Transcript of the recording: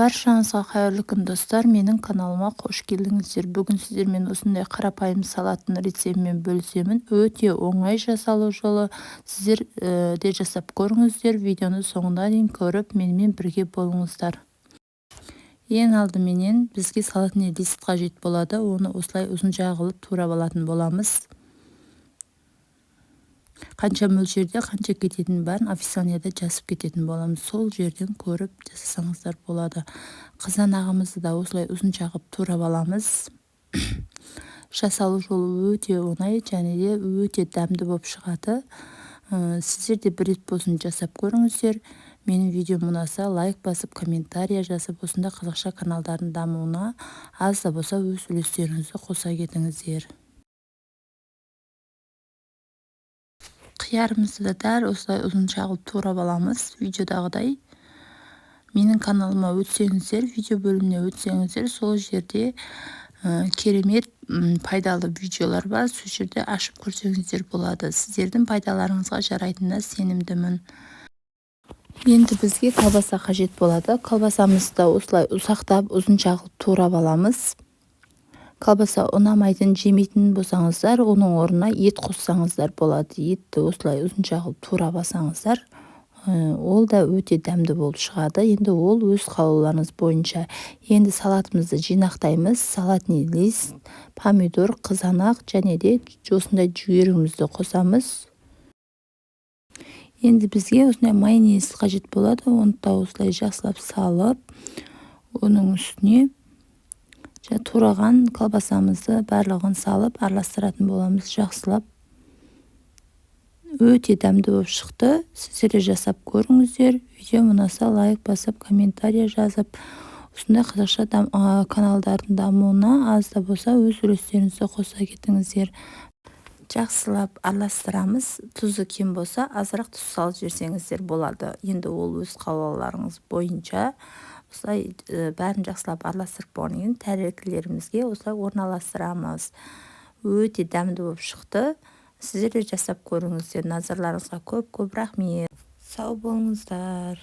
Баршаңызға қайырлы күн достар, менің каналыма қош келдіңіздер. Бүгін сіздермен осындай қарапайым салаттың рецептімен бөлісемін. Өте оңай жасалу жолы. Сіздер де жасап көріңіздер. Видеоны соңына дейін көріп, менімен бірге болыңыздар. Ең алдыменен бізге салатный лист қажет болады. Оны осылай ұзынша қылып турап алатын боламыз. Қанша мөлшерде қанша кететінін бәрін описанияда жазып кететін боламыз. Сол жерден көріп жасасаңыздар болады. Қызанағымызды да осылай ұзынша қылып турап аламыз. Жасалу жолы өте оңай және де өте дәмді болып шығады. Сіздер де бір рет болсын жасап көріңіздер. Менің видеом ұнаса лайк басып, комментария жазып, осында қазақша каналдардың дамуына аз да болса өз үлестеріңізді қоса кетіңіздер. Қиярымызды да дәл осылай ұзынша қылып турап аламыз. Видеодағыдай. Менің каналыма өтсеңіздер, видео бөліміне өтсеңіздер, сол жерде керемет пайдалы видеолар бар. Сол жерде ашып көрсеңіздер болады. Сіздердің пайдаларыңызға жарайтынына сенімдімін. Енді бізге колбаса қажет болады. Колбасамызды да осылай ұсақтап ұзынша қылып турап аламыз. Колбаса ұнамайтын, жемейтін болсаңыздар, оның орнына ет қоссаңыздар болады. Етті осылай ұзынша қылып турап алсаңыздар, ол да өте дәмді болып шығады. Енді ол өз қалауларыңыз бойынша. Енді салатымызды жинақтаймыз. Салатный лист, помидор, қызанақ және де осындай жүгерімізді қосамыз. Енді бізге осындай майонез қажет болады. Оны да осылай жақсылап салып, оның үстіне тураған колбасамызды барлығын салып араластыратын боламыз жақсылап. Өте дәмді болып шықты. Сіздер де жасап көріңіздер. Видео ұнаса лайк басып, комментария жазып, осындай қазақша каналдардың дамуына аз да болса өз үлестеріңізді қоса кетіңіздер. Жақсылап араластырамыз. Тұзы кем болса азырақ тұз салып жіберсеңіздер болады. Енді ол өз қалауларыңыз бойынша. Осылай бәрін жақсылап араластырып болғаннан кейін тәрелкелерімізге осылай орналастырамыз. Өте дәмді болып шықты. Сіздер де жасап көріңіздер. Назарларыңызға көп рахмет. Сау болыңыздар.